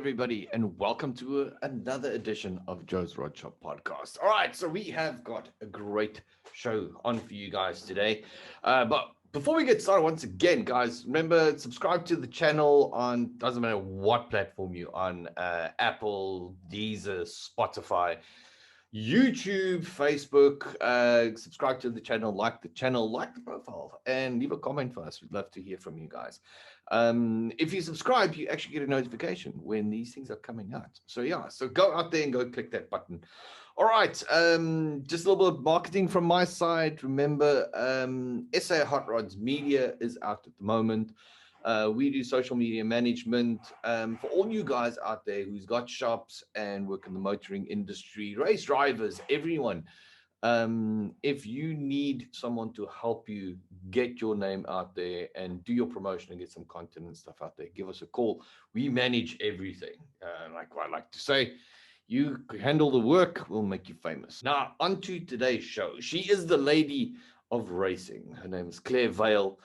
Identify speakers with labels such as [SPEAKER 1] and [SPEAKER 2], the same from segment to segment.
[SPEAKER 1] everybody, and welcome to another edition of Joe's Rod Shop podcast. All right, so we have got a great show on for you guys today. But before we get started, once again, guys, remember, subscribe to the channel on, doesn't matter what platform you're on, Apple, Deezer, Spotify, YouTube, Facebook. Subscribe to the channel, like the profile, and leave a comment for us. We'd love to hear from you guys. If you subscribe, you actually get a notification when these things are coming out. So yeah, so go out there and go click that button. All right, just a little bit of marketing from my side. Remember, SA Hot Rods Media is out at the moment. We do social media management for all you guys out there who's got shops and work in the motoring industry, race drivers, everyone. If you need someone to help you get your name out there and do your promotion and get some content and stuff out there, give us a call. We manage everything. Like I like to say, you handle the work, we'll make you famous. Now, on to today's show. She is the lady of racing. Her name is Clare Vale.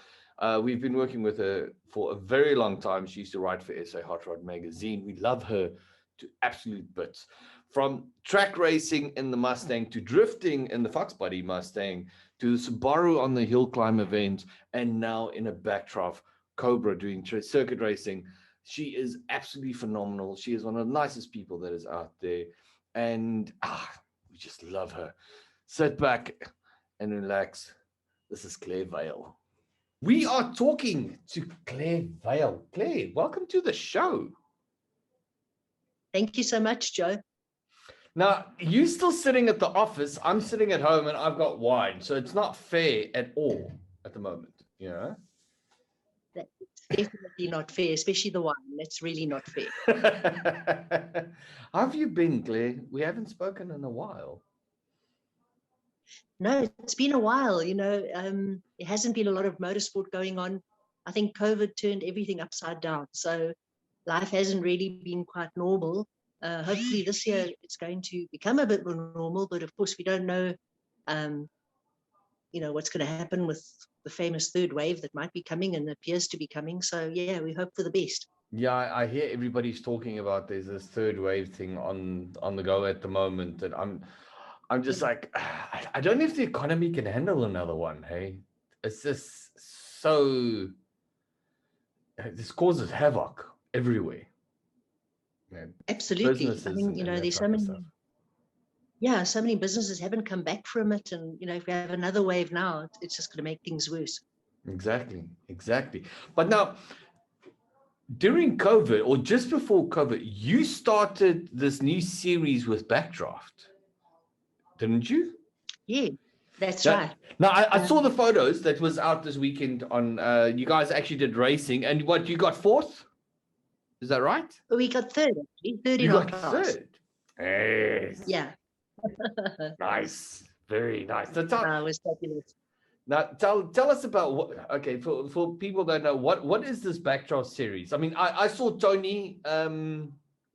[SPEAKER 1] We've been working with her for a very long time. She used to write for SA Hot Rod magazine. We love her to absolute bits. From track racing in the Mustang to drifting in the Fox Body Mustang to the Subaru on the hill climb event, and now in a backdraft Cobra doing circuit racing. She is absolutely phenomenal. She is one of the nicest people that is out there, and we just love her. Sit back and relax. This is Clare Vale. We are talking to Clare Vale. Clare, welcome to the show.
[SPEAKER 2] Thank you so much, Joe.
[SPEAKER 1] Now, you're still sitting at the office. I'm sitting at home and I've got wine. So it's not fair at all at the moment, you know?
[SPEAKER 2] That's definitely not fair, especially the wine. That's really not fair.
[SPEAKER 1] How have you been, Clare? We haven't spoken in a while.
[SPEAKER 2] No, it's been a while. You know, there hasn't been a lot of motorsport going on. I think COVID turned everything upside down. So life hasn't really been quite normal. Hopefully this year it's going to become a bit more normal, but of course we don't know, what's going to happen with the famous third wave that might be coming and appears to be coming. So yeah, we hope for the best.
[SPEAKER 1] Yeah, I hear everybody's talking about there's this third wave thing on the go at the moment, and I'm just like, I don't know if the economy can handle another one. Hey, it's just so, this causes havoc everywhere. Man,
[SPEAKER 2] absolutely. I mean, there's so many, so many businesses haven't come back from it. And, if we have another wave now, it's just going to make things worse.
[SPEAKER 1] Exactly. But now, during COVID or just before COVID, you started this new series with Backdraft, didn't you?
[SPEAKER 2] Yeah, that's right.
[SPEAKER 1] Now, I saw the photos that was out this weekend on, you guys actually did racing, and what, you got fourth? Is that right?
[SPEAKER 2] We got third, actually. Third in our class.
[SPEAKER 1] Third? Yes.
[SPEAKER 2] Yeah.
[SPEAKER 1] Nice. Very nice. So
[SPEAKER 2] it was fabulous.
[SPEAKER 1] Now, tell us about what, okay, for people that know, what is this Backdraft series? I mean, I saw Tony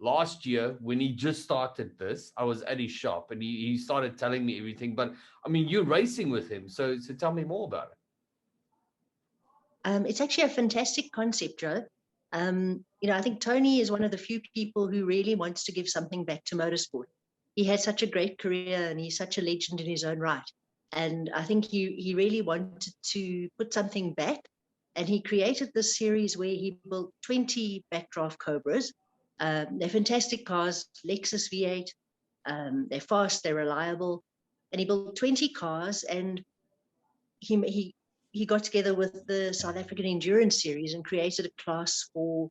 [SPEAKER 1] last year when he just started this. I was at his shop and he started telling me everything. But, I mean, you're racing with him. So tell me more about
[SPEAKER 2] it. It's actually a fantastic concept, Joe. I think Tony is one of the few people who really wants to give something back to motorsport. He had such a great career and he's such a legend in his own right. And I think he really wanted to put something back. And he created this series where he built 20 backdraft Cobras. They're fantastic cars, Lexus V8. They're fast, they're reliable. And he built 20 cars, and he got together with the South African Endurance Series and created a class for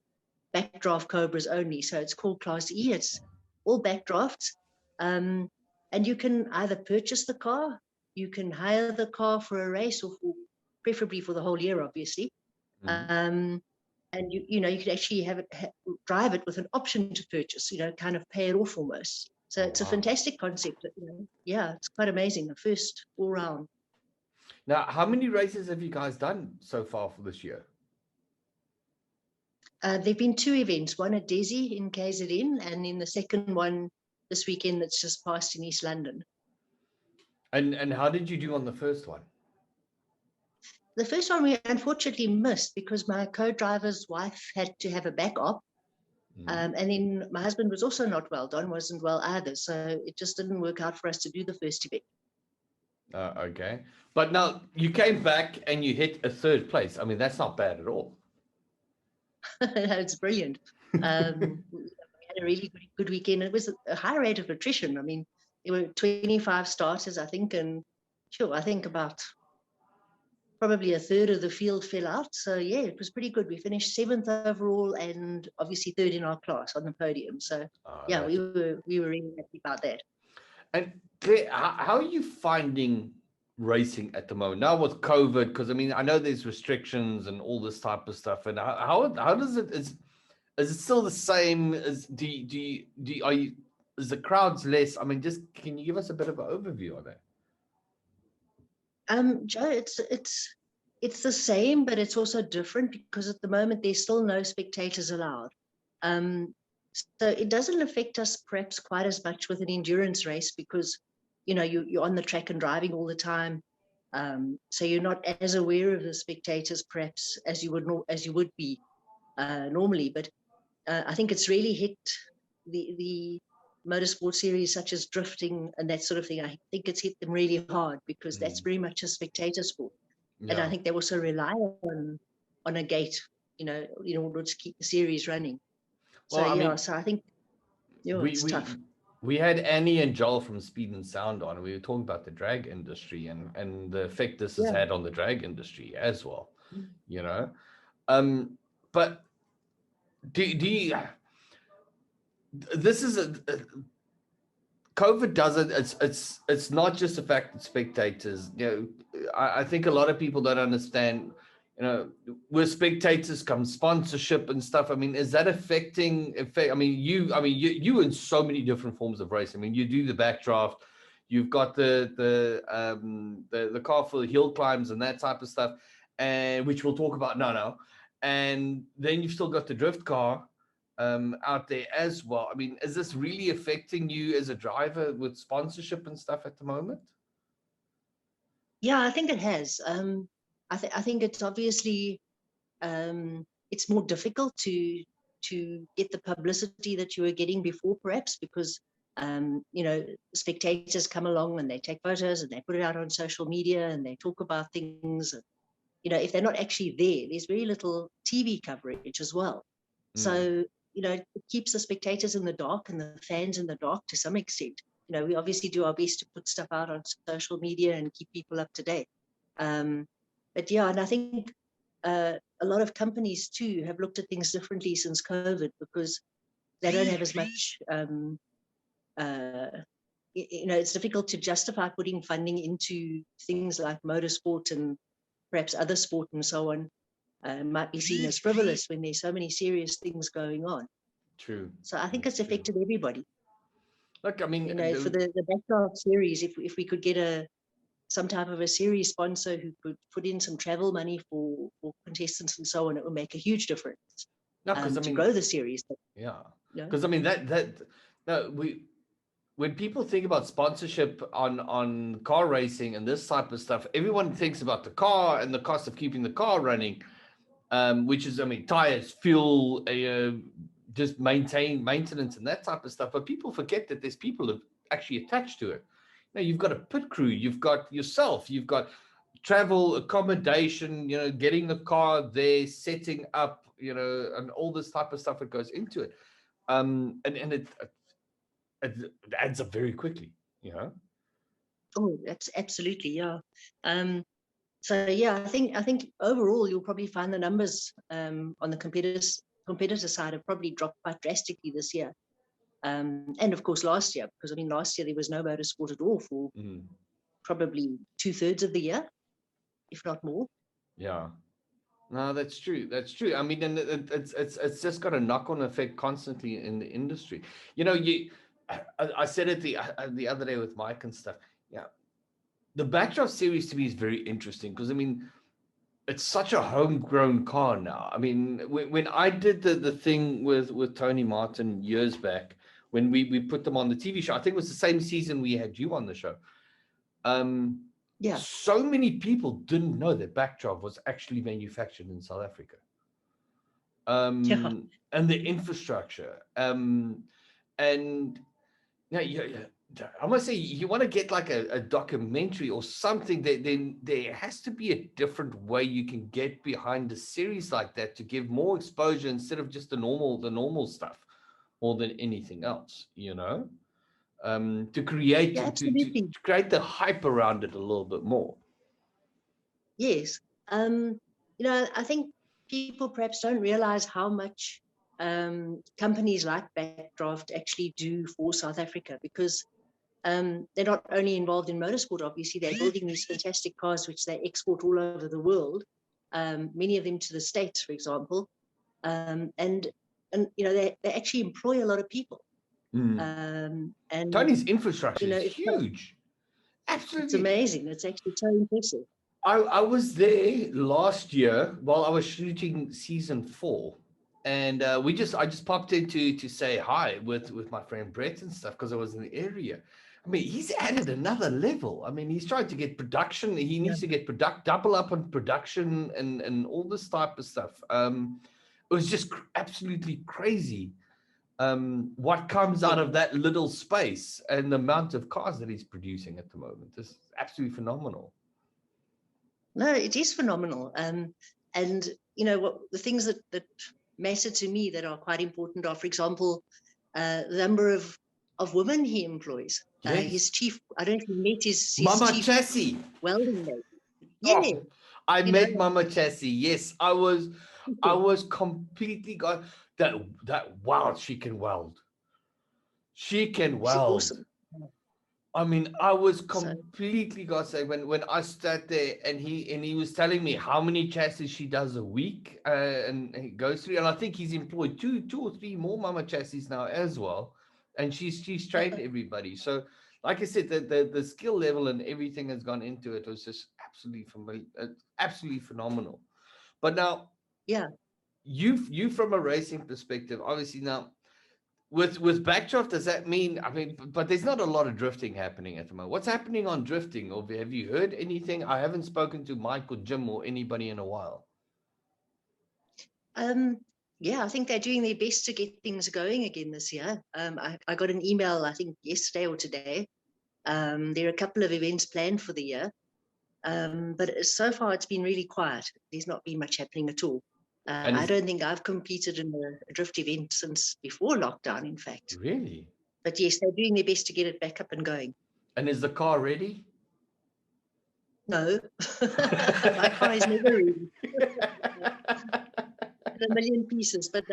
[SPEAKER 2] backdraft Cobras only. So it's called Class E. It's all backdrafts. And you can either purchase the car, you can hire the car for a race, or preferably for the whole year, obviously. Mm-hmm. And you could actually drive it with an option to purchase, kind of pay it off almost. So it's a fantastic concept. It's quite amazing. The first all round.
[SPEAKER 1] Now, how many races have you guys done so far for this year?
[SPEAKER 2] There've been two events, one at Desi in KZN, and then the second one this weekend that's just passed in East London.
[SPEAKER 1] And how did you do on the first one?
[SPEAKER 2] The first one we unfortunately missed because my co-driver's wife had to have a back op. And then my husband was also not well. Don wasn't well either. So it just didn't work out for us to do the first event.
[SPEAKER 1] Okay. But now you came back and you hit a third place. I mean, that's not bad at all.
[SPEAKER 2] It's brilliant. We had a really good weekend. It was a high rate of attrition. I mean, there were 25 starters, I think, and sure, I think about probably a third of the field fell out. So yeah, it was pretty good. We finished 7th overall and obviously 3rd in our class on the podium. So yeah, we were really happy about that.
[SPEAKER 1] And Claire, how are you finding racing at the moment now with COVID? Because I mean, I know there's restrictions and all this type of stuff. And how does it is it still the same? As is the crowds less? I mean, just can you give us a bit of an overview on that?
[SPEAKER 2] Joe, it's the same, but it's also different because at the moment there's still no spectators allowed. So it doesn't affect us perhaps quite as much with an endurance race because, you know, you're on the track and driving all the time. So you're not as aware of the spectators perhaps as you would be normally. But I think it's really hit the motorsport series such as drifting and that sort of thing. I think it's hit them really hard because that's very much a spectator sport. And I think they also rely on a gate, you know, in order to keep the series running.
[SPEAKER 1] Well,
[SPEAKER 2] so I think it's tough.
[SPEAKER 1] We had Annie and Joel from Speed and Sound on, and we were talking about the drag industry and the effect this has had on the drag industry as well, you know. But do you this is COVID does it. It's not just the fact that spectators, you know, I think a lot of people don't understand, you know, with spectators come sponsorship and stuff. I mean, is that affecting? I mean, you in so many different forms of race. I mean, you do the backdraft, you've got the car for the hill climbs and that type of stuff, and which we'll talk about now. And then you've still got the drift car out there as well. I mean, is this really affecting you as a driver with sponsorship and stuff at the moment?
[SPEAKER 2] Yeah, I think it has. I think it's obviously it's more difficult to get the publicity that you were getting before, perhaps because you know, spectators come along and they take photos and they put it out on social media and they talk about things. You know, if they're not actually there, there's very little TV coverage as well. So you know, it keeps the spectators in the dark and the fans in the dark to some extent. You know, we obviously do our best to put stuff out on social media and keep people up to date. But yeah, and I think a lot of companies too have looked at things differently since COVID because they don't have as much, you know, it's difficult to justify putting funding into things like motorsport and perhaps other sport and so on. Might be seen as frivolous when there's so many serious things going on.
[SPEAKER 1] True.
[SPEAKER 2] So I think it's affected everybody.
[SPEAKER 1] Look, I mean,
[SPEAKER 2] you know, for the backdraft series, if we could get some type of a series sponsor who could put in some travel money for contestants and so on, it would make a huge difference.
[SPEAKER 1] No, because I mean,
[SPEAKER 2] grow the series.
[SPEAKER 1] Yeah, because I mean when people think about sponsorship on car racing and this type of stuff, everyone thinks about the car and the cost of keeping the car running. Which is, I mean, tires, fuel, just maintenance and that type of stuff. But people forget that there's people actually attached to it. You know, you've got a pit crew, you've got yourself, you've got travel, accommodation, you know, getting the car there, setting up, you know, and all this type of stuff that goes into it. And it adds up very quickly, you know.
[SPEAKER 2] Oh, that's absolutely, yeah. So yeah, I think overall you'll probably find the numbers on the competitor side have probably dropped quite drastically this year. And of course last year, because I mean last year there was no motorsport at all for probably 2/3 of the year, if not more.
[SPEAKER 1] Yeah. No, that's true. That's true. I mean, and it's just got a knock-on effect constantly in the industry. You know, I said it the other day with Mike and stuff. Yeah, the Backdraft series to me is very interesting because I mean, it's such a homegrown car now. I mean, when I did the thing with Tony Martin years back, when we put them on the TV show, I think it was the same season we had you on the show.
[SPEAKER 2] Yeah.
[SPEAKER 1] So many people didn't know that Backdraft was actually manufactured in South Africa.
[SPEAKER 2] Yeah,
[SPEAKER 1] and the infrastructure. And yeah, I must say, you want to get like a documentary or something, then there has to be a different way you can get behind a series like that to give more exposure instead of just the normal stuff more than anything else, to create
[SPEAKER 2] yeah,
[SPEAKER 1] to
[SPEAKER 2] absolutely.
[SPEAKER 1] create the hype around it a little bit more.
[SPEAKER 2] Yes. I think people perhaps don't realize how much companies like Backdraft actually do for South Africa, because they're not only involved in motorsport, obviously, they're building these fantastic cars which they export all over the world, many of them to the States, for example. And they actually employ a lot of people.
[SPEAKER 1] Mm.
[SPEAKER 2] And,
[SPEAKER 1] Tony's infrastructure is
[SPEAKER 2] it's
[SPEAKER 1] huge.
[SPEAKER 2] it's
[SPEAKER 1] Absolutely.
[SPEAKER 2] amazing. It's actually so impressive.
[SPEAKER 1] I was there last year while I was shooting season 4, and I just popped in to say hi with my friend Brett and stuff because I was in the area. I mean, he's added another level. I mean, he's trying to get production. He
[SPEAKER 2] Yeah.
[SPEAKER 1] needs to get double up on production and all this type of stuff. It was just absolutely crazy. What comes out
[SPEAKER 2] Yeah.
[SPEAKER 1] of that little space and the amount of cars that he's producing at the moment is absolutely phenomenal.
[SPEAKER 2] No, it is phenomenal. And what the things that matter to me that are quite important are, for example, the number of women he employs. His
[SPEAKER 1] Yes.
[SPEAKER 2] chief, I don't know if you met his
[SPEAKER 1] Mama
[SPEAKER 2] chief
[SPEAKER 1] Chessie.
[SPEAKER 2] welding lady. Yeah,
[SPEAKER 1] Oh, I
[SPEAKER 2] you know,
[SPEAKER 1] met Mama Chessie. Yes, I was completely got that wow, she can weld. She can
[SPEAKER 2] she's
[SPEAKER 1] weld.
[SPEAKER 2] awesome.
[SPEAKER 1] I mean, I was
[SPEAKER 2] So
[SPEAKER 1] completely got to say when I sat there and he was telling me how many chassis she does a week, and he goes through, and I think he's employed two or three more Mama Chassis now as well, and she's trained everybody. So, like I said, the skill level and everything that's gone into it was just absolutely phenomenal. But now
[SPEAKER 2] yeah.
[SPEAKER 1] you from a racing perspective, obviously now with backdraft, does that mean? I mean, but there's not a lot of drifting happening at the moment. What's happening on drifting, or have you heard anything? I haven't spoken to Mike or Jim or anybody in a while.
[SPEAKER 2] Um, yeah, I think they're doing their best to get things going again this year. I got an email, I think yesterday or today. There are a couple of events planned for the year. But so far, it's been really quiet. There's not been much happening at all.
[SPEAKER 1] And
[SPEAKER 2] I
[SPEAKER 1] is
[SPEAKER 2] don't think I've competed in a drift event since before lockdown, in fact.
[SPEAKER 1] really?
[SPEAKER 2] But yes, they're doing their best to get it back up and going.
[SPEAKER 1] And is the car ready?
[SPEAKER 2] No, my car is never ready. A million pieces, but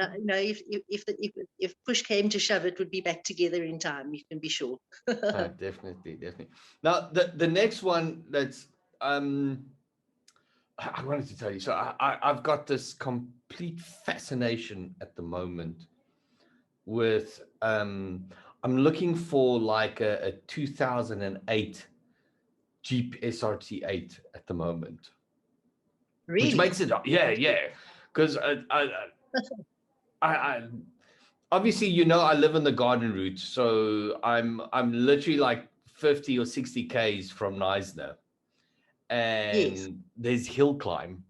[SPEAKER 2] if push came to shove, it would be back together in time. You can be sure.
[SPEAKER 1] Definitely. Now the next one that's I wanted to tell you. So I've got this complete fascination at the moment with I'm looking for like a 2008 Jeep SRT8 at the moment, which
[SPEAKER 2] Really?
[SPEAKER 1] makes it yeah, because I obviously I live in the garden route, so I'm literally like 50 or 60 k's from Neisner,
[SPEAKER 2] Yes.
[SPEAKER 1] and there's hill climb.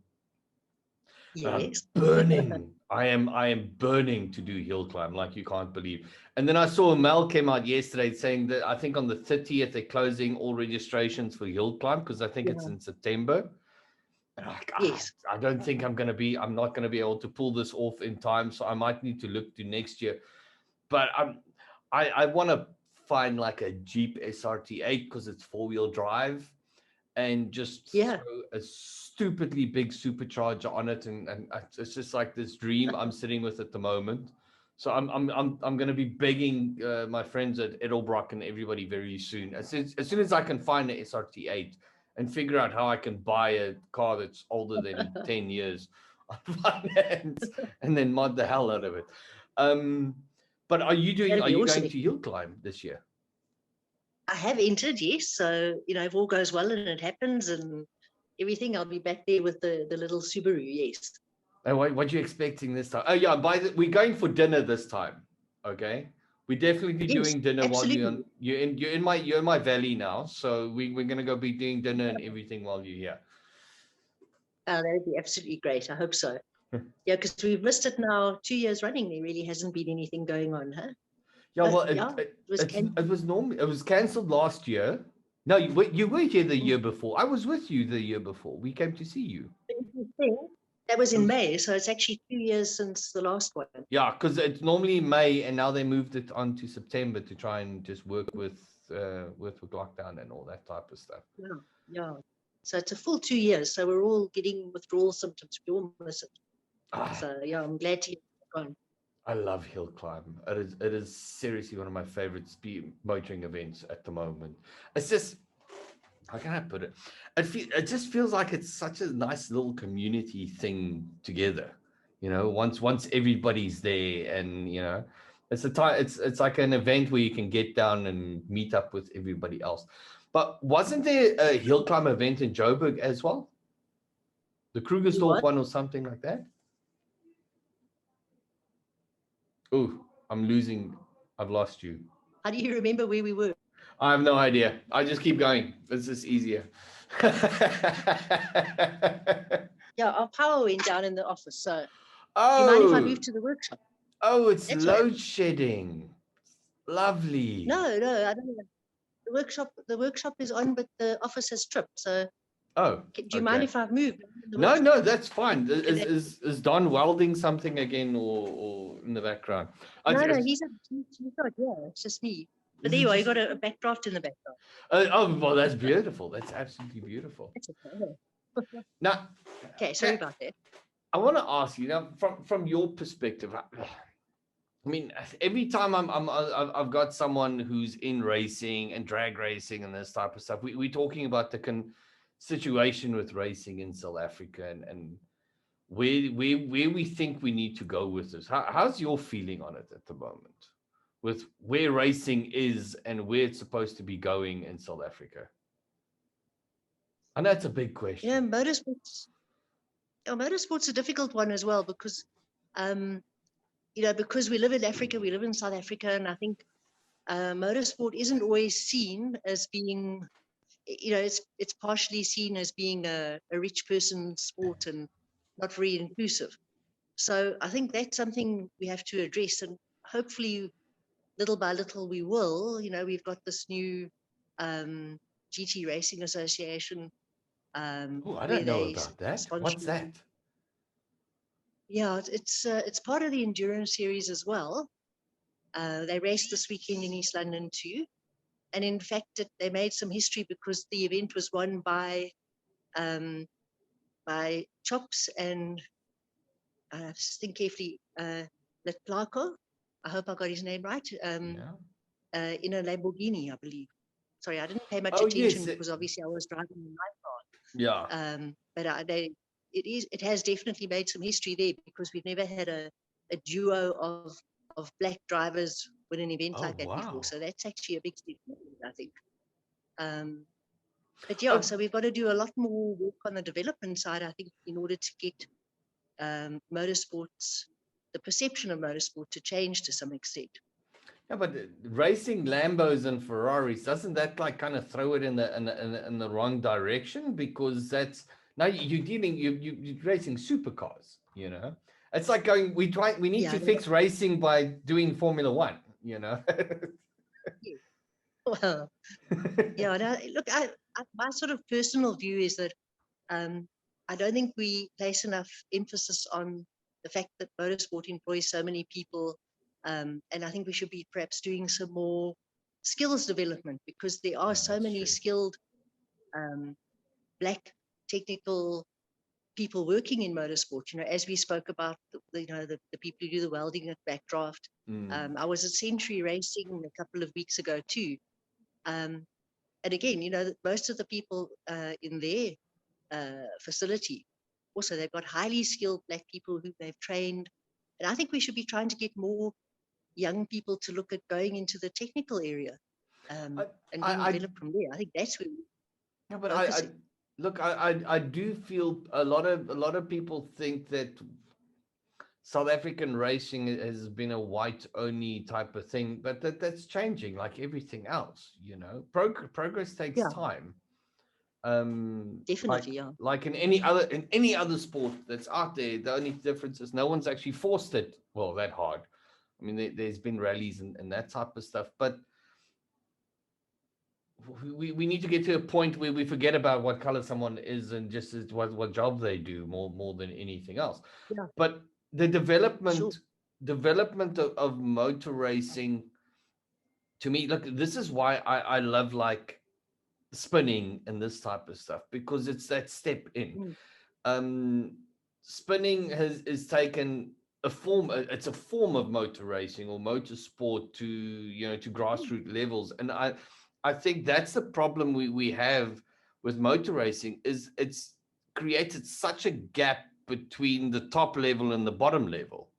[SPEAKER 1] I'm
[SPEAKER 2] Yes.
[SPEAKER 1] burning. I am burning to do hill climb like you can't believe. And then I saw a mail came out yesterday saying that I think on the 30th they're closing all registrations for hill climb because I think it's
[SPEAKER 2] Yeah.
[SPEAKER 1] in September. And I'm like,
[SPEAKER 2] Yes.
[SPEAKER 1] I don't think I'm not gonna be able to pull this off in time. So I might need to look to next year. But I want to find like a Jeep SRT8 because it's 4-wheel drive and just
[SPEAKER 2] Yeah.
[SPEAKER 1] throw a stupidly big supercharger on it, and it's just like this dream I'm sitting with at the moment. So I'm going to be begging my friends at Edelbrock and everybody very soon, as soon as I can find an SRT8 and figure out how I can buy a car that's older than 10 years on finance and then mod the hell out of it. But
[SPEAKER 2] That'd
[SPEAKER 1] are
[SPEAKER 2] be
[SPEAKER 1] you
[SPEAKER 2] awesome.
[SPEAKER 1] going to hill climb this year?
[SPEAKER 2] I have entered, yes. So, if all goes well and it happens and everything, I'll be back there with the little Subaru, yes.
[SPEAKER 1] And what are you expecting this time? Oh yeah, we're going for dinner this time. Okay, we're definitely
[SPEAKER 2] Yes,
[SPEAKER 1] doing dinner while
[SPEAKER 2] absolutely.
[SPEAKER 1] you're in my valley now. So we're gonna go be doing dinner and everything while you're here.
[SPEAKER 2] That'd be absolutely great. I hope so. Yeah, because we've missed it now 2 years running. There really hasn't been anything going on, huh?
[SPEAKER 1] Yeah, well,
[SPEAKER 2] Yeah, it was
[SPEAKER 1] it was normal. It was cancelled last year. No, you were here the year before. I was with you the year before. We came to see you.
[SPEAKER 2] that was
[SPEAKER 1] It
[SPEAKER 2] in
[SPEAKER 1] was,
[SPEAKER 2] May, so it's actually 2 years since the last one.
[SPEAKER 1] yeah, because it's normally May, and now they moved it on to September to try and just work with lockdown and all that type of stuff.
[SPEAKER 2] Yeah, yeah. So it's a full 2 years. So we're all getting withdrawal symptoms. We all miss it.
[SPEAKER 1] Ah,
[SPEAKER 2] So yeah, I'm glad to hear it's gone.
[SPEAKER 1] I love hill climb. It is seriously one of my favorite speed motoring events at the moment. It's just, how can I put it? It just feels like it's such a nice little community thing together. Once everybody's there, and it's a time. It's like an event where you can get down and meet up with everybody else. But wasn't there a hill climb event in Joburg as well? The Krugersdorp
[SPEAKER 2] What?
[SPEAKER 1] one or something like that? Oh, I'm losing. I've lost you.
[SPEAKER 2] How do you remember where we were?
[SPEAKER 1] I have no idea. I just keep going. It's just easier.
[SPEAKER 2] Yeah, our power went down in the office. So do you mind if I move
[SPEAKER 1] Oh,
[SPEAKER 2] to the workshop?
[SPEAKER 1] it's
[SPEAKER 2] That's right.
[SPEAKER 1] load shedding. Lovely.
[SPEAKER 2] No, I don't know. The workshop is on, but the office has tripped. So
[SPEAKER 1] Oh,
[SPEAKER 2] do you mind
[SPEAKER 1] okay.
[SPEAKER 2] if I move? The
[SPEAKER 1] No,
[SPEAKER 2] workshop?
[SPEAKER 1] that's fine.
[SPEAKER 2] Can they-
[SPEAKER 1] Is Don welding something again, or in the background?
[SPEAKER 2] No, he's not. Yeah, it's just me. But there you are. You got a backdraft in the background.
[SPEAKER 1] Oh, well, that's beautiful. That's absolutely beautiful.
[SPEAKER 2] That's okay.
[SPEAKER 1] Now,
[SPEAKER 2] Okay, sorry about that.
[SPEAKER 1] I want to ask you now, from your perspective. I mean, every time I've got someone who's in racing and drag racing and this type of stuff, we're talking about the situation with racing in South Africa, and where we think we need to go with this. How's your feeling on it at the moment, with where racing is and where it's supposed to be going in South Africa? I know it's a big question.
[SPEAKER 2] Yeah, motorsport's a difficult one as well because, because we live in Africa, we live in South Africa, and I think motorsport isn't always seen as being, it's partially seen as being a rich person's sport and not very inclusive. So I think that's something we have to address, and hopefully, little by little, we will. We've got this new GT Racing Association.
[SPEAKER 1] Oh, I
[SPEAKER 2] Where
[SPEAKER 1] don't know
[SPEAKER 2] they
[SPEAKER 1] about that.
[SPEAKER 2] sponsor.
[SPEAKER 1] What's that?
[SPEAKER 2] Yeah, it's part of the endurance series as well. They raced this weekend in East London too, and in fact, they made some history because the event was won by Chops and just think carefully, Leclerc. I hope I got his name right.
[SPEAKER 1] Yeah.
[SPEAKER 2] In a Lamborghini, I believe. Sorry, I didn't pay much
[SPEAKER 1] Oh,
[SPEAKER 2] attention
[SPEAKER 1] yes.
[SPEAKER 2] because obviously I was driving in my car.
[SPEAKER 1] Yeah.
[SPEAKER 2] But it has definitely made some history there because we've never had a duo of black drivers win an event like that before. So that's actually a big step forward, I think. But yeah, so we've got to do a lot more work on the development side, I think, in order to get motorsports, the perception of motorsport to change to some extent.
[SPEAKER 1] Yeah, but racing Lambos and Ferraris, doesn't that like kind of throw it in the wrong direction? Because that's now you're racing supercars, It's like we need to fix racing by doing Formula One,
[SPEAKER 2] Well, yeah, no, look, my sort of personal view is that I don't think we place enough emphasis on the fact that motorsport employs so many people. And I think we should be perhaps doing some more skills development because there are so many skilled black technical people working in motorsport. As we spoke about, the people who do the welding at backdraft. I was at Century Racing a couple of weeks ago too. And again, most of the people in their facility, also they've got highly skilled black people who they've trained. And I think we should be trying to get more young people to look at going into the technical area and being developed from there. I think that's where
[SPEAKER 1] yeah, but I do feel a lot of people think that South African racing has been a white only type of thing, but that's changing like everything else, progress takes time.
[SPEAKER 2] Definitely, yeah.
[SPEAKER 1] Like in any other sport that's out there, the only difference is no one's actually forced it that hard. I mean, there's been rallies and that type of stuff, but we need to get to a point where we forget about what color someone is and just what job they do more than anything else.
[SPEAKER 2] Yeah.
[SPEAKER 1] But the
[SPEAKER 2] Sure.
[SPEAKER 1] development of motor racing, to me, look, this is why I love like spinning and this type of stuff, because it's that step in.
[SPEAKER 2] Mm.
[SPEAKER 1] Spinning is taken a form, it's a form of motor racing or motorsport to grassroots levels. And I think that's the problem we have with motor racing, is it's created such a gap between the top level and the bottom level.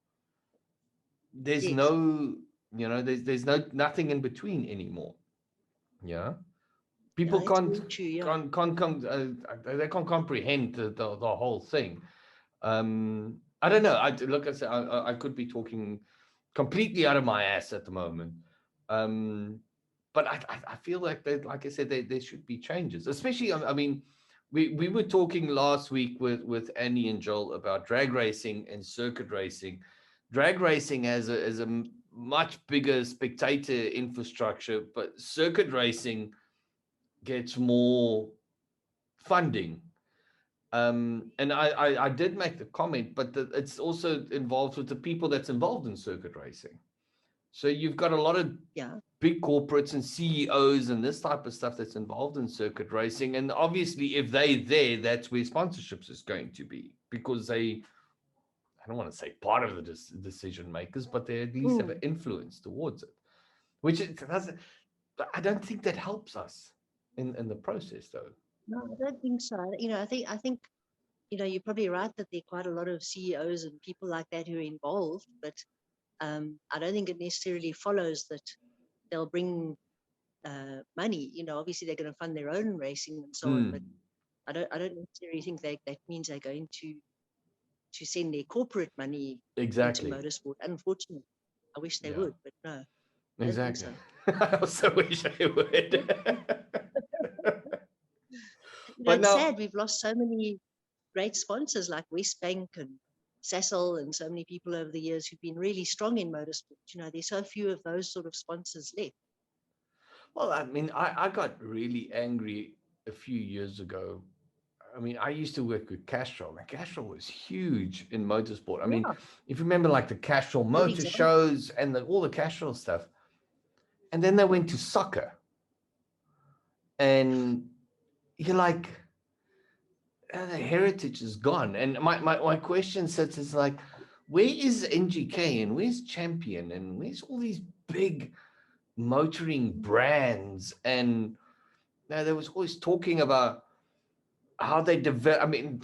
[SPEAKER 1] There's
[SPEAKER 2] Yes.
[SPEAKER 1] no, there's nothing in between anymore. Yeah. People
[SPEAKER 2] Yeah, it's very true, yeah.
[SPEAKER 1] they can't comprehend the whole thing. I don't know. Look, I said, I could be talking completely out of my ass at the moment. But I feel like like I said, there should be changes, especially. I mean, we were talking last week with Andy and Joel about drag racing and circuit racing. Drag racing has a much bigger spectator infrastructure, but circuit racing gets more funding. And I did make the comment, but it's also involved with the people that's involved in circuit racing. So you've got a lot of big corporates and CEOs and this type of stuff that's involved in circuit racing. And obviously, if they're there, that's where sponsorships is going to be, because I don't want to say part of the decision makers, but they at least have an influence towards it, which it doesn't. I don't think that helps us in the process, though.
[SPEAKER 2] No, I don't think so. I think you're probably right that there are quite a lot of CEOs and people like that who are involved, but I don't think it necessarily follows that they'll bring money. Obviously they're going to fund their own racing and so on, but I don't necessarily think that means they're going to send their corporate money into motorsport. Unfortunately, I wish they would, but no.
[SPEAKER 1] Exactly. I also wish they would.
[SPEAKER 2] But it's sad we've lost so many great sponsors like Westbank and Sasol and so many people over the years who've been really strong in motorsport. There's so few of those sort of sponsors left.
[SPEAKER 1] Well, I mean, I got really angry a few years ago. I mean, I used to work with Castrol, and Castrol was huge in motorsport. I mean, if you remember, like the Castrol motor shows and all the Castrol stuff, and then they went to soccer, and you're like, the heritage is gone. And my question sits is like, where is NGK and where's Champion and where's all these big motoring brands? And there was always talking about how they develop. I mean,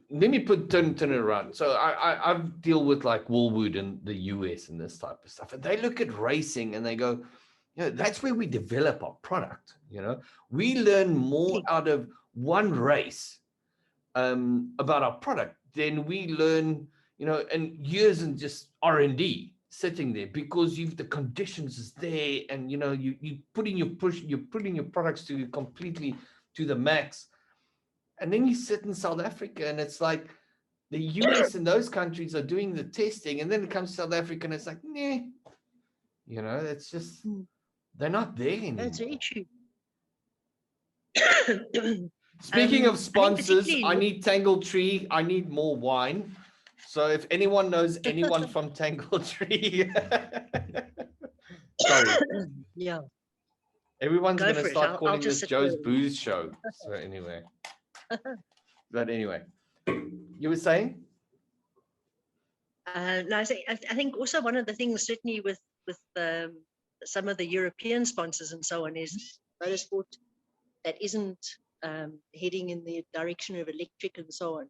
[SPEAKER 1] let me turn it around. So I deal with like Woolwood in the US and this type of stuff, and they look at racing and they go, that's where we develop our product. We learn more out of one race about our product than we learn, and years and just R&D sitting there, because the conditions is there, and you putting you're putting your products to completely to the max. And then you sit in South Africa and it's like the US and those countries are doing the testing, and then it comes to South Africa and it's like, nah, it's just, they're not there anymore.
[SPEAKER 2] That's very true.
[SPEAKER 1] Speaking of sponsors, I need Tangle Tree. I need more wine. So if anyone knows anyone from Tangle Tree, sorry.
[SPEAKER 2] Yeah.
[SPEAKER 1] Everyone's going to start calling this Joe's Booze Show. So anyway. But anyway, you were saying?
[SPEAKER 2] No, I think also one of the things, certainly with some of the European sponsors and so on, is motorsport that isn't heading in the direction of electric and so on.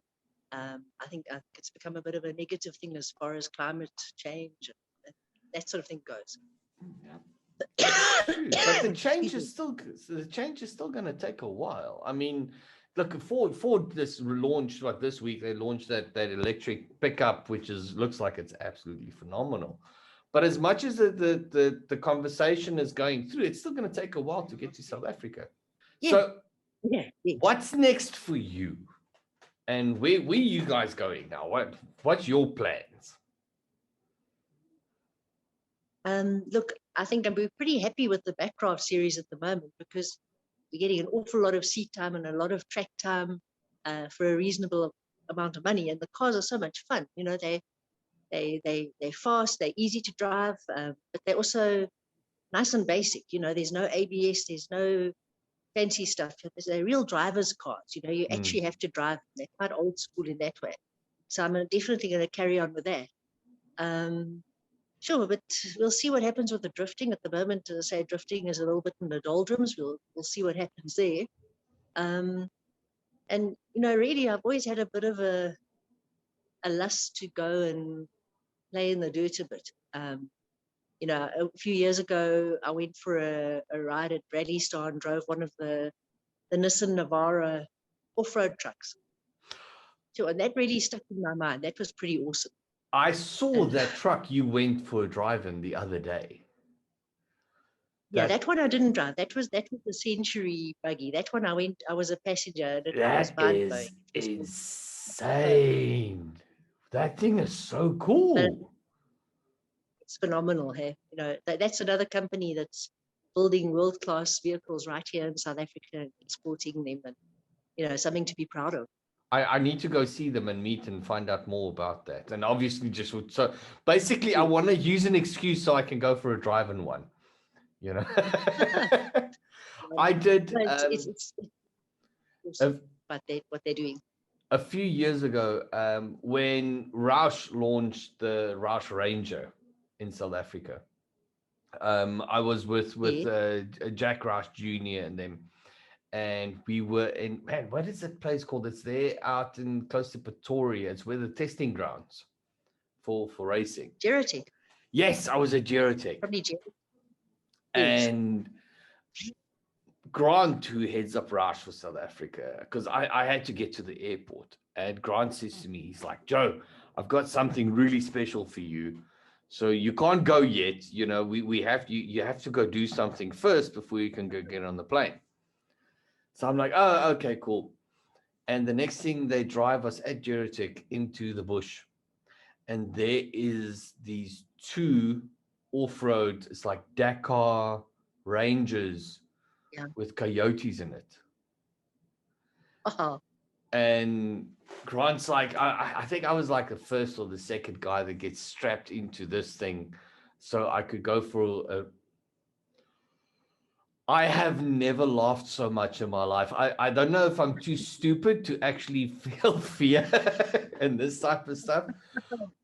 [SPEAKER 2] I think it's become a bit of a negative thing as far as climate change and that sort of thing goes.
[SPEAKER 1] But the change is still going to take a while. I mean, look, Ford this launched this week. They launched that electric pickup, which looks like it's absolutely phenomenal. But as much as the conversation is going through, it's still going to take a while to get to South Africa. Yeah. So
[SPEAKER 2] Yeah, yes.
[SPEAKER 1] What's next for you? And where are you guys going now? What's your plans?
[SPEAKER 2] Look, I think we're pretty happy with the Backcraft series at the moment because we're getting an awful lot of seat time and a lot of track time for a reasonable amount of money. And the cars are so much fun. You know, they're fast, they're easy to drive, but they're also nice and basic. You know, there's no ABS, there's no fancy stuff. They're real driver's cars. You know, you actually have to drive them. They're quite old school in that way. So I'm definitely going to carry on with that. Sure, but we'll see what happens with the drifting. At the moment, as I say, drifting is a little bit in the doldrums. We'll see what happens there. And you know, really, I've always had a bit of a lust to go and play in the dirt a bit. You know, a few years ago, I went for a ride at Bradley Star and drove one of the Nissan Navara off-road trucks. So, and that really stuck in my mind. That was pretty awesome.
[SPEAKER 1] I saw that truck you went for a drive in the other day.
[SPEAKER 2] Yeah, that one I didn't drive. That was the Century buggy. That one I was a passenger. And
[SPEAKER 1] that is insane. That thing is so cool.
[SPEAKER 2] It's phenomenal. Hey, you know, that's another company that's building world-class vehicles right here in South Africa and exporting them, and you know, something to be proud of.
[SPEAKER 1] I need to go see them and meet and find out more about that. And obviously so basically I want to use an excuse so I can go for a drive in one, you know. I did
[SPEAKER 2] It's awesome what they're doing.
[SPEAKER 1] A few years ago, when Roush launched the Roush Ranger in South Africa, I was with Jack Roush Jr. and them, and we were in, man, what is that place called? It's there out in close to Pretoria. It's where the testing grounds for racing.
[SPEAKER 2] Gerotech.
[SPEAKER 1] Yes, I was at Gerotech.
[SPEAKER 2] Probably Gerotech.
[SPEAKER 1] And Grant, who heads up Roush for South Africa, because I had to get to the airport, and Grant says to me, he's like, Joe, I've got something really special for you. So you can't go yet. You know, you have to go do something first before you can go get on the plane. So I'm like, oh, okay, cool. And the next thing, they drive us at Gerotech into the bush. And there is these two off-road, it's like Dakar Rangers with coyotes in it.
[SPEAKER 2] Uh-huh.
[SPEAKER 1] And Grant's like, I think I was like the first or the second guy that gets strapped into this thing so I could go for I have never laughed so much in my life. I don't know if I'm too stupid to actually feel fear and this type of stuff,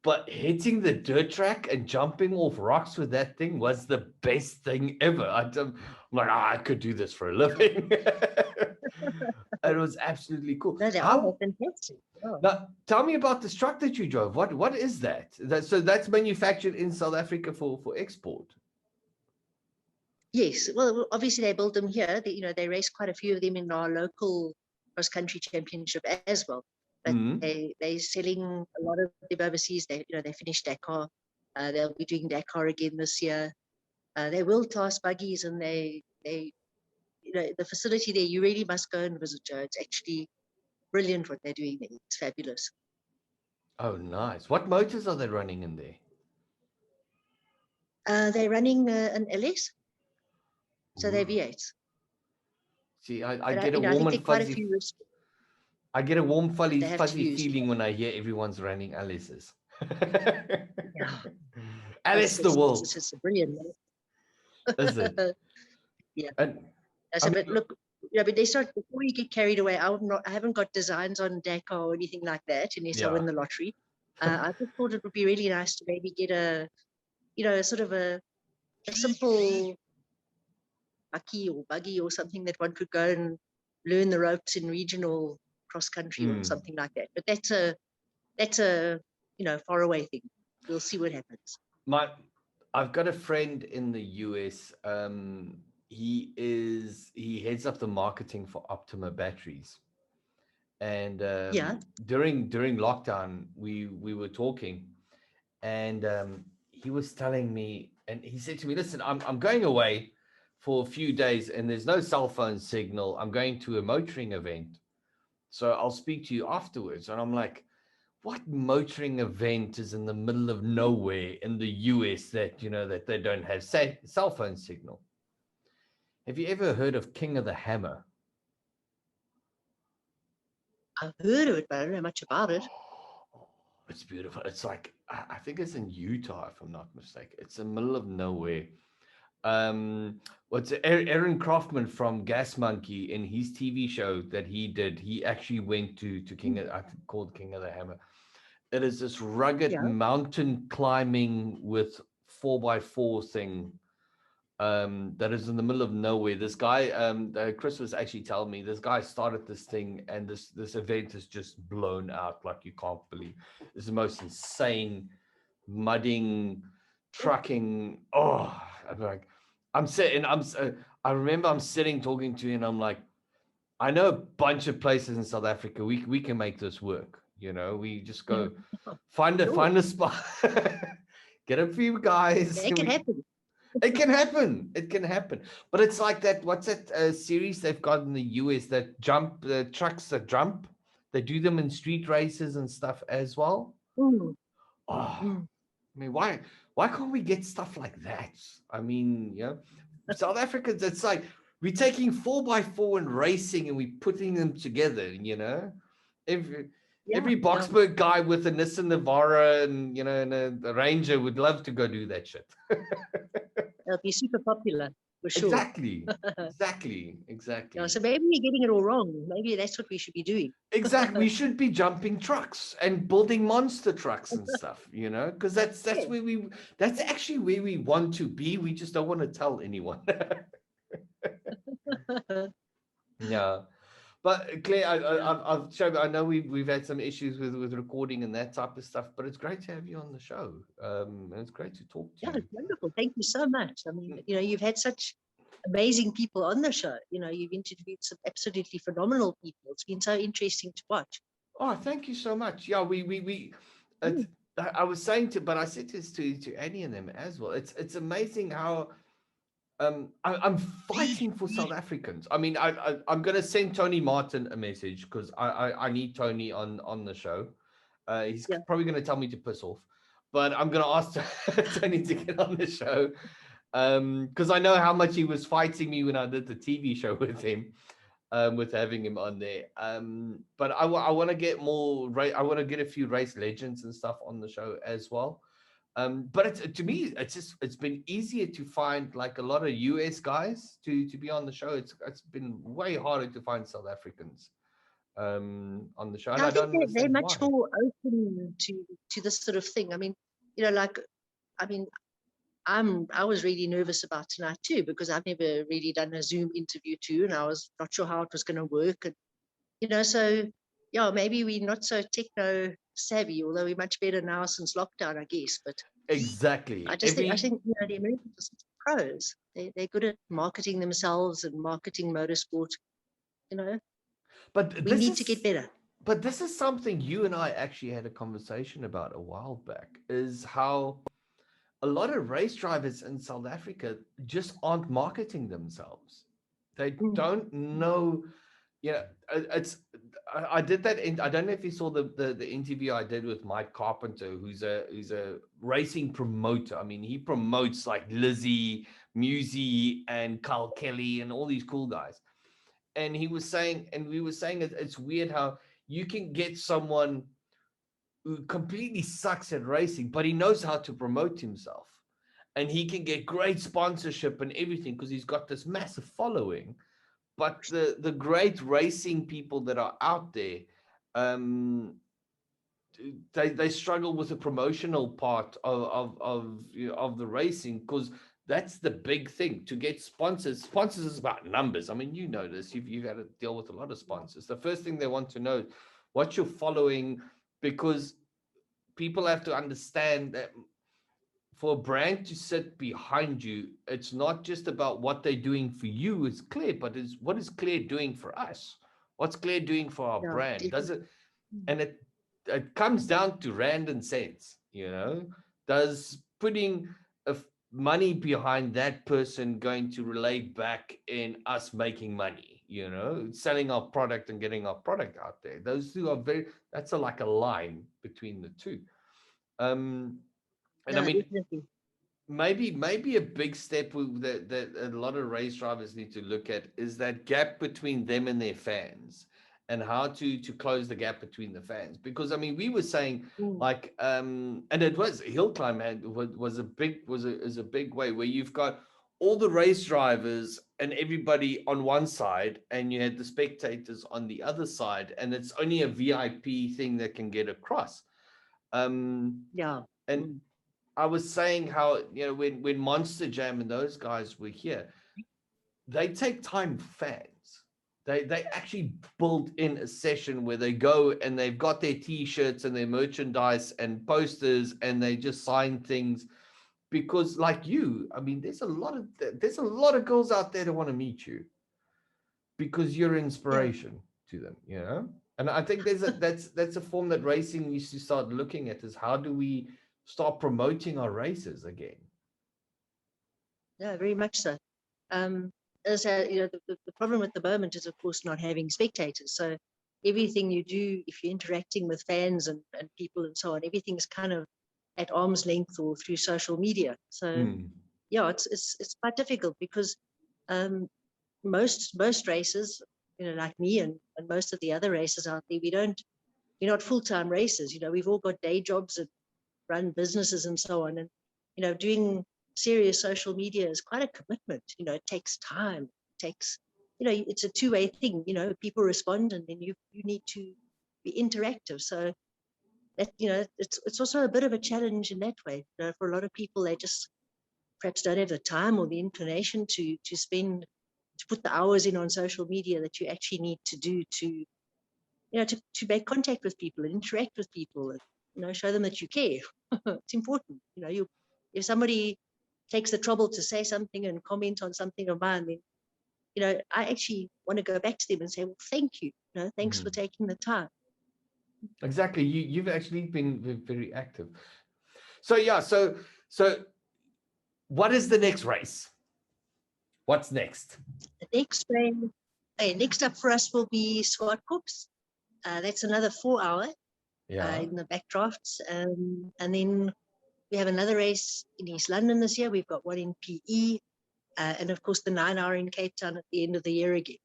[SPEAKER 1] but hitting the dirt track and jumping off rocks with that thing was the best thing ever. I'm like, I could do this for a living. It was absolutely cool.
[SPEAKER 2] No, they are fantastic. Oh.
[SPEAKER 1] Now, tell me about this truck that you drove. What is that? So that's manufactured in South Africa for export.
[SPEAKER 2] Yes, well, obviously they build them here. They race quite a few of them in our local cross-country championship as well. But they're selling a lot of them overseas. They finished Dakar. They'll be doing Dakar again this year. They're world-class buggies, and they the facility there, you really must go and visit, Joe. It's actually brilliant what they're doing there. It's fabulous.
[SPEAKER 1] Oh, nice. What motors are they running in there?
[SPEAKER 2] They're running an LS. So they're V8s.
[SPEAKER 1] See, I get a warm and fuzzy. I get a warm, fuzzy feeling when I hear everyone's running LSs. LS the world.
[SPEAKER 2] It's brilliant.
[SPEAKER 1] Is it?
[SPEAKER 2] Yeah. But look, but they start before you get carried away. I haven't got designs on Dakar or anything like that unless I win the lottery. I just thought it would be really nice to maybe get a sort of a simple buggy or something that one could go and learn the ropes in regional cross country or something like that. But that's a far away thing. We'll see what happens.
[SPEAKER 1] I've got a friend in the US. He heads up the marketing for Optima batteries. And during lockdown, we were talking, and he was telling me, and he said to me, listen, I'm going away for a few days and there's no cell phone signal. I'm going to a motoring event, so I'll speak to you afterwards. And I'm like, what motoring event is in the middle of nowhere in the US that, that they don't have cell phone signal? Have you ever heard of King of the Hammer?
[SPEAKER 2] I've heard of it, but I don't know much about it.
[SPEAKER 1] It's beautiful. It's like, I think it's in Utah, if I'm not mistaken. It's in the middle of nowhere. What's Aaron Croftsman from Gas Monkey, in his TV show that he did, he actually went to I think called King of the Hammer. It is this rugged mountain climbing with 4x4 thing that is in the middle of nowhere. This guy, Chris was actually telling me, this guy started this thing, and this event is just blown out like you can't believe. It's the most insane mudding, trucking. Oh, I'm like, I remember I'm sitting talking to you, and I'm like, I know a bunch of places in South Africa. We can make this work. We just go find a spot, get a few guys.
[SPEAKER 2] Make it happen.
[SPEAKER 1] It can happen. It can happen. But it's like that. What's that series they've got in the US that jump, the trucks that jump? They do them in street races and stuff as well.
[SPEAKER 2] Mm.
[SPEAKER 1] Oh, I mean, why can't we get stuff like that? I mean, South Africans, it's like we're taking 4x4 and racing and we're putting them together, Every Boxburg guy with a Nissan Navara and, and a Ranger would love to go do that shit.
[SPEAKER 2] It'll be super popular, for sure.
[SPEAKER 1] Exactly.
[SPEAKER 2] Yeah, so maybe we're getting it all wrong. Maybe that's what we should be doing.
[SPEAKER 1] Exactly. We should be jumping trucks and building monster trucks and stuff, because that's that's actually where we want to be. We just don't want to tell anyone. Yeah. But Claire, I've shown. I know we've had some issues with recording and that type of stuff, but it's great to have you on the show. And it's great to talk to you.
[SPEAKER 2] Yeah, it's wonderful. Thank you so much. I mean, you've had such amazing people on the show. You've interviewed some absolutely phenomenal people. It's been so interesting to watch.
[SPEAKER 1] Oh, thank you so much. Yeah, I was saying but I said this to Annie and them as well. It's amazing how. I'm fighting for South Africans. I mean, I'm going to send Tony Martin a message because I need Tony on the show. He's probably going to tell me to piss off, but I'm going to ask Tony to get on the show because I know how much he was fighting me when I did the TV show with him, with having him on there. But I want to get more. I want to get a few race legends and stuff on the show as well. But to me, it's been easier to find like a lot of US guys to be on the show. It's been way harder to find South Africans on the show. And
[SPEAKER 2] I think they're much
[SPEAKER 1] why.
[SPEAKER 2] more open to this sort of thing. I mean, I was really nervous about tonight too, because I've never really done a Zoom interview too, and I was not sure how it was going to work. And so yeah, maybe we're not so techno savvy, although we're much better now since lockdown, I guess. But
[SPEAKER 1] exactly,
[SPEAKER 2] I think the Americans are pros. They're good at marketing themselves and marketing motorsport.
[SPEAKER 1] But
[SPEAKER 2] we need to get better.
[SPEAKER 1] But this is something you and I actually had a conversation about a while back, is how a lot of race drivers in South Africa just aren't marketing themselves. They don't know. I did that. I don't know if you saw the interview I did with Mike Carpenter, who's a racing promoter. I mean, he promotes like Lizzie, Musi, and Carl Kelly, and all these cool guys. And he was saying, and we were saying, it's weird how you can get someone who completely sucks at racing, but he knows how to promote himself, and he can get great sponsorship and everything because he's got this massive following. But the great racing people that are out there, they struggle with the promotional part of the racing, because that's the big thing, to get sponsors. Sponsors is about numbers. I mean, you know this. You've had to deal with a lot of sponsors. The first thing they want to know is what you're following, because people have to understand that for a brand to sit behind you, it's not just about what they're doing for you as Claire, but what is Claire doing for us? What's Claire doing for our brand?
[SPEAKER 2] Definitely.
[SPEAKER 1] Does it? And it comes down to rand and cents. Does putting money behind that person going to relate back in us making money, selling our product and getting our product out there. Those two are that's like a line between the two. And I
[SPEAKER 2] No,
[SPEAKER 1] mean,
[SPEAKER 2] definitely.
[SPEAKER 1] maybe a big step that a lot of race drivers need to look at is that gap between them and their fans, and how to close the gap between the fans. Because I mean, we were saying
[SPEAKER 2] Mm.
[SPEAKER 1] like and it was hill climb was a big way where you've got all the race drivers and everybody on one side, and you had the spectators on the other side, and it's only a VIP thing that can get across.
[SPEAKER 2] Yeah.
[SPEAKER 1] And
[SPEAKER 2] Mm.
[SPEAKER 1] I was saying how, when Monster Jam and those guys were here, they take time with fans. They actually build in a session where they go and they've got their T-shirts and their merchandise and posters, and they just sign things. Because like you, I mean, there's a lot of girls out there that want to meet you because you're
[SPEAKER 2] Yeah.
[SPEAKER 1] inspiration to them. And I think that's a form that racing needs to start looking at, is how do we start promoting our races again?
[SPEAKER 2] Yeah, very much so. As the problem at the moment is, of course, not having spectators. So everything you do, if you're interacting with fans and people and so on, everything's kind of at arm's length or through social media. So yeah, it's quite difficult because most races, like me and most of the other races out there, we're not full-time racers. We've all got day jobs and run businesses and so on. And, doing serious social media is quite a commitment. It takes time. It takes, it's a two-way thing. People respond, and then you need to be interactive. So that, it's also a bit of a challenge in that way. For a lot of people, they just perhaps don't have the time or the inclination to put the hours in on social media that you actually need to do to make contact with people and interact with people and, show them that you care. It's important. If somebody takes the trouble to say something and comment on something of mine, then, I actually want to go back to them and say, well, thank you. Thanks for taking the time.
[SPEAKER 1] Exactly. You've actually been very active. So yeah, so what is the next race? What's next?
[SPEAKER 2] The next race, next up for us will be Swartkops. That's another 4 hour in the backdrafts. And then we have another race in East London this year. We've got one in PE. And of course, the 9 hour in Cape Town at the end of the year again.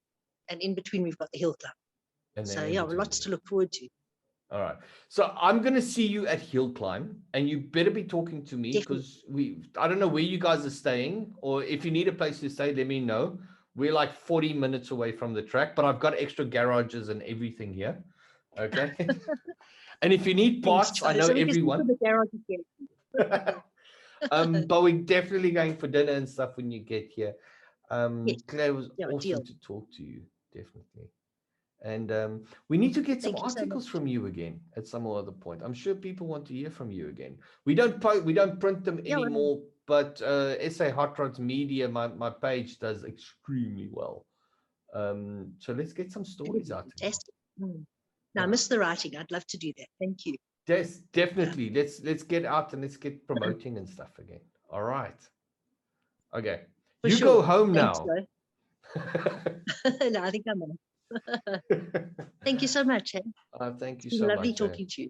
[SPEAKER 2] And in between, we've got the Hill Climb. So yeah, lots to look forward to.
[SPEAKER 1] All right. So I'm going to see you at Hill Climb, and you better be talking to me, because I don't know where you guys are staying, or if you need a place to stay, let me know. We're like 40 minutes away from the track, but I've got extra garages and everything here. Okay. And if you need parts, I know everyone. But we're definitely going for dinner and stuff when you get here. Claire, it was awesome to talk to you, definitely. And we need to get some articles from you again at some other point. I'm sure people want to hear from you again. We don't print them anymore, but SA Hot Rods Media, my page, does extremely well. So let's get some stories out.
[SPEAKER 2] Fantastic. Now, I miss the writing. I'd love to do that. Thank you.
[SPEAKER 1] Yes, definitely. Let's get out and let's get promoting and stuff again. All right. Okay. You go home now.
[SPEAKER 2] No, I think I'm on. Thank you so much.
[SPEAKER 1] Thank you so much.
[SPEAKER 2] Lovely talking to you.